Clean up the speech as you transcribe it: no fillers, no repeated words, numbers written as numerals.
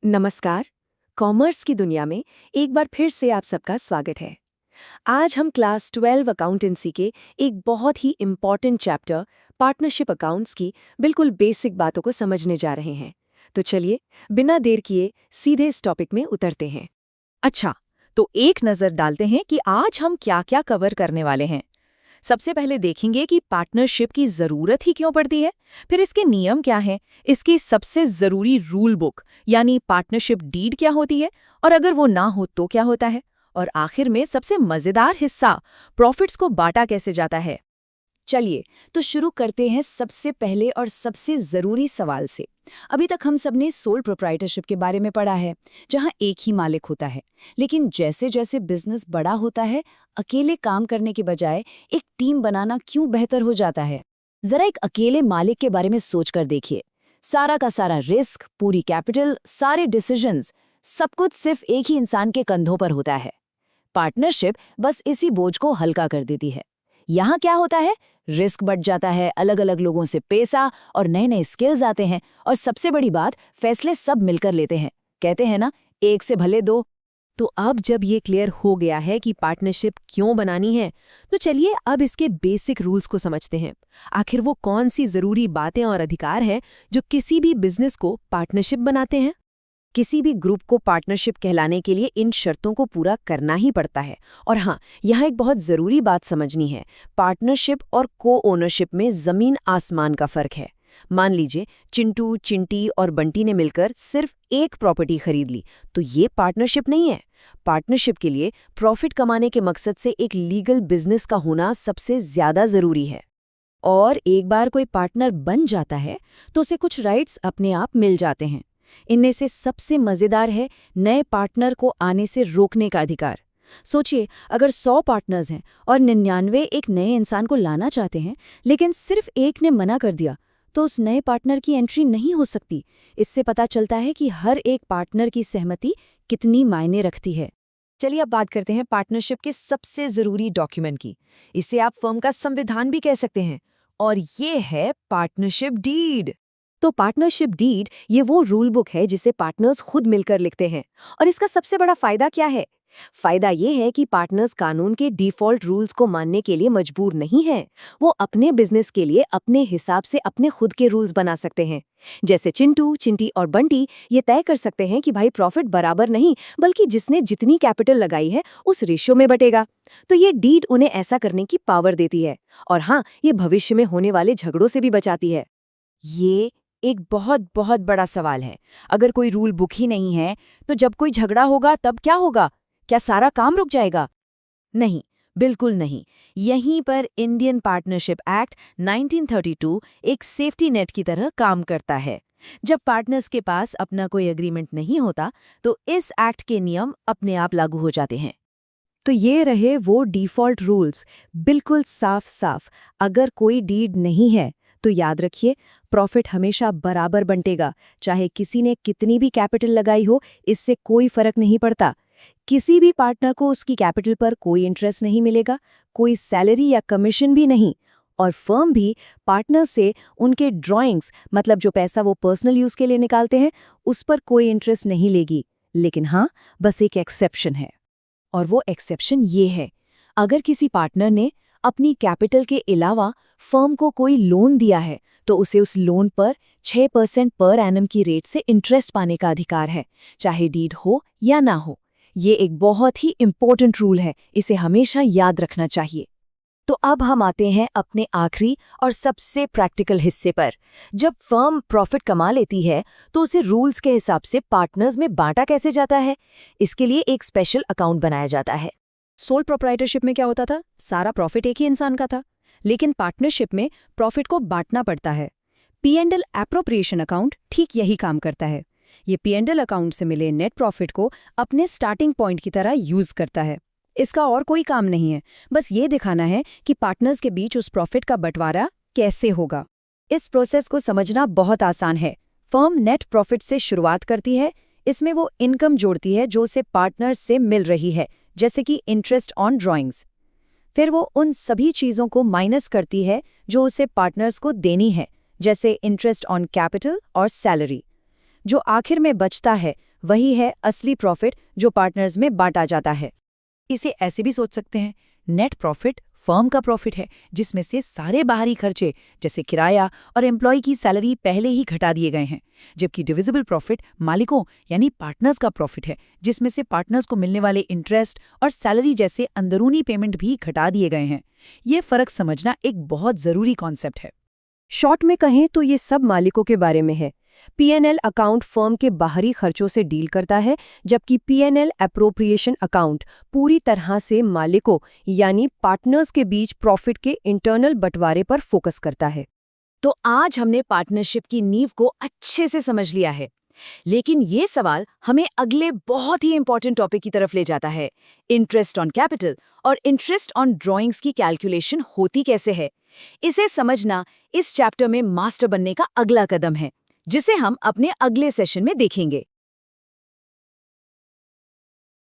नमस्कार। कॉमर्स की दुनिया में एक बार फिर से आप सबका स्वागत है। आज हम क्लास 12 अकाउंटेंसी के एक बहुत ही इम्पॉर्टेंट चैप्टर पार्टनरशिप अकाउंट्स की बिल्कुल बेसिक बातों को समझने जा रहे हैं। तो चलिए, बिना देर किए सीधे इस टॉपिक में उतरते हैं। अच्छा, तो एक नज़र डालते हैं कि आज हम क्या-क्या कवर करने वाले हैं। सबसे पहले देखेंगे कि पार्टनरशिप की ज़रूरत ही क्यों पड़ती है, फिर इसके नियम क्या हैं, इसकी सबसे ज़रूरी रूल बुक यानी पार्टनरशिप डीड क्या होती है और अगर वो ना हो तो क्या होता है, और आखिर में सबसे मज़ेदार हिस्सा प्रॉफिट्स को बांटा कैसे जाता है। चलिए, तो शुरू करते हैं सबसे पहले और सबसे ज़रूरी सवाल से। अभी तक हम सबने सोल प्रोप्राइटरशिप के बारे में पढ़ा है, जहां एक ही मालिक होता है। लेकिन जैसे-जैसे बिजनेस बड़ा होता है, अकेले काम करने के बजाय एक टीम बनाना क्यों बेहतर हो जाता है? ज़रा एक अकेले मालिक के बारे में सोचकर देखिए। सारा का सारा रिस्क, पूरी कैपिटल, सारे डिसीजंस, सब कुछ सिर्फ एक ही इंसान के कंधों पर होता है। पार्टनरशिप बस इसी बोझ को हल्का कर देती है। यहाँ क्या होता है? रिस्क बढ़ जाता है, अलग अलग लोगों से पैसा और नए नए स्किल्स आते हैं, और सबसे बड़ी बात, फैसले सब मिलकर लेते हैं। कहते हैं ना, एक से भले दो। तो अब जब ये क्लियर हो गया है कि पार्टनरशिप क्यों बनानी है, तो चलिए अब इसके बेसिक रूल्स को समझते हैं। आखिर वो कौन सी ज़रूरी बातें और अधिकार हैं जो किसी भी बिजनेस को पार्टनरशिप बनाते हैं। किसी भी ग्रुप को पार्टनरशिप कहलाने के लिए इन शर्तों को पूरा करना ही पड़ता है। और हाँ, यहाँ एक बहुत ज़रूरी बात समझनी है। पार्टनरशिप और को ओनरशिप में ज़मीन आसमान का फ़र्क है। मान लीजिए चिंटू, चिंटी और बंटी ने मिलकर सिर्फ एक प्रॉपर्टी खरीद ली, तो ये पार्टनरशिप नहीं है। पार्टनरशिप के लिए प्रॉफिट कमाने के मकसद से एक लीगल बिजनेस का होना सबसे ज़्यादा ज़रूरी है। और एक बार कोई पार्टनर बन जाता है तो उसे कुछ राइट्स अपने आप मिल जाते हैं। इनमें से सबसे मज़ेदार है नए पार्टनर को आने से रोकने का अधिकार। सोचिए, अगर 100 पार्टनर्स हैं और 99 एक नए इंसान को लाना चाहते हैं, लेकिन सिर्फ एक ने मना कर दिया, तो उस नए पार्टनर की एंट्री नहीं हो सकती। इससे पता चलता है कि हर एक पार्टनर की सहमति कितनी मायने रखती है। चलिए अब बात करते हैं पार्टनरशिप के सबसे ज़रूरी डॉक्यूमेंट की। इसे आप फर्म का संविधान भी कह सकते हैं, और ये है पार्टनरशिप डीड। तो पार्टनरशिप डीड ये वो रूल बुक है जिसे पार्टनर्स खुद मिलकर लिखते हैं। और इसका सबसे बड़ा फायदा क्या है? फायदा ये है कि पार्टनर्स कानून के डिफ़ॉल्ट रूल्स को मानने के लिए मजबूर नहीं हैं। वो अपने बिजनेस के लिए अपने हिसाब से अपने खुद के रूल्स बना सकते हैं। जैसे चिंटू, चिंटी और बंटी ये तय कर सकते हैं कि भाई प्रॉफिट बराबर नहीं, बल्कि जिसने जितनी कैपिटल लगाई है उस रेशियो में बटेगा। तो ये डीड उन्हें ऐसा करने की पावर देती है। और हाँ, ये भविष्य में होने वाले झगड़ों से भी बचाती है। ये एक बहुत बहुत बड़ा सवाल है। अगर कोई रूल बुक ही नहीं है, तो जब कोई झगड़ा होगा तब क्या होगा? क्या सारा काम रुक जाएगा? नहीं, बिल्कुल नहीं। यहीं पर इंडियन पार्टनरशिप एक्ट 1932 एक सेफ्टी नेट की तरह काम करता है। जब पार्टनर्स के पास अपना कोई एग्रीमेंट नहीं होता, तो इस एक्ट के नियम अपने आप लागू हो जाते हैं। तो ये रहे वो डिफ़ॉल्ट रूल्स, बिल्कुल साफ साफ। अगर कोई डीड नहीं है तो याद रखिए, प्रॉफिट हमेशा बराबर बंटेगा, चाहे किसी ने कितनी भी कैपिटल लगाई हो, इससे कोई फर्क नहीं पड़ता। किसी भी पार्टनर को उसकी कैपिटल पर कोई इंटरेस्ट नहीं मिलेगा, कोई सैलरी या कमीशन भी नहीं। और फर्म भी पार्टनर से उनके ड्राइंग्स, मतलब जो पैसा वो पर्सनल यूज के लिए निकालते हैं, उस पर कोई इंटरेस्ट नहीं लेगी। लेकिन हाँ, बस एक एक्सेप्शन है। और वो एक्सेप्शन ये है, अगर किसी पार्टनर ने अपनी कैपिटल के अलावा फर्म को कोई लोन दिया है, तो उसे उस लोन पर 6% पर एनम की रेट से इंटरेस्ट पाने का अधिकार है, चाहे डीड हो या ना हो। ये एक बहुत ही इम्पोर्टेंट रूल है, इसे हमेशा याद रखना चाहिए। तो अब हम आते हैं अपने आखिरी और सबसे प्रैक्टिकल हिस्से पर। जब फर्म प्रॉफिट कमा लेती है, तो उसे रूल्स के हिसाब से पार्टनर्स में बांटा कैसे जाता है? इसके लिए एक स्पेशल अकाउंट बनाया जाता है। सोल प्रोप्राइटरशिप में क्या होता था? सारा प्रॉफिट एक ही इंसान का था। लेकिन पार्टनरशिप में प्रॉफिट को बांटना पड़ता है। P&L एप्रोप्रिएशन अकाउंट ठीक यही काम करता है। ये P&L अकाउंट से मिले नेट प्रॉफिट को अपने स्टार्टिंग पॉइंट की तरह यूज करता है। इसका और कोई काम नहीं है, बस ये दिखाना है कि पार्टनर्स के बीच उस प्रॉफिट का बंटवारा कैसे होगा। इस प्रोसेस को समझना बहुत आसान है। फर्म नेट प्रॉफिट से शुरुआत करती है। इसमें वो इनकम जोड़ती है जो उसे पार्टनर्स से मिल रही है, जैसे कि इंटरेस्ट ऑन ड्राइंग्स। फिर वो उन सभी चीज़ों को माइनस करती है जो उसे पार्टनर्स को देनी है, जैसे इंटरेस्ट ऑन कैपिटल और सैलरी। जो आखिर में बचता है वही है असली प्रॉफिट जो पार्टनर्स में बांटा जाता है। इसे ऐसे भी सोच सकते हैं, नेट प्रॉफिट फर्म का प्रॉफिट है जिसमें से सारे बाहरी खर्चे जैसे किराया और एम्प्लॉय की सैलरी पहले ही घटा दिए गए हैं, जबकि डिविजिबल प्रॉफिट मालिकों यानी पार्टनर्स का प्रॉफिट है जिसमें से पार्टनर्स को मिलने वाले इंटरेस्ट और सैलरी जैसे अंदरूनी पेमेंट भी घटा दिए गए हैं। ये फर्क समझना एक बहुत जरूरी कॉन्सेप्ट है। शॉर्ट में कहें तो ये सब मालिकों के बारे में है। P&L अकाउंट फर्म के बाहरी खर्चों से डील करता है, जबकि P&L एप्रोप्रिएशन अकाउंट पूरी तरह से मालिकों यानी पार्टनर्स के बीच प्रॉफिट के इंटरनल बंटवारे पर फोकस करता है। तो आज हमने पार्टनरशिप की नींव को अच्छे से समझ लिया है, लेकिन ये सवाल हमें अगले बहुत ही इंपॉर्टेंट टॉपिक की तरफ ले जाता है। इंटरेस्ट ऑन कैपिटल और इंटरेस्ट ऑन ड्रॉइंग्स की कैलकुलेशन होती कैसे है? इसे समझना इस चैप्टर में मास्टर बनने का अगला कदम है, जिसे हम अपने अगले सेशन में देखेंगे।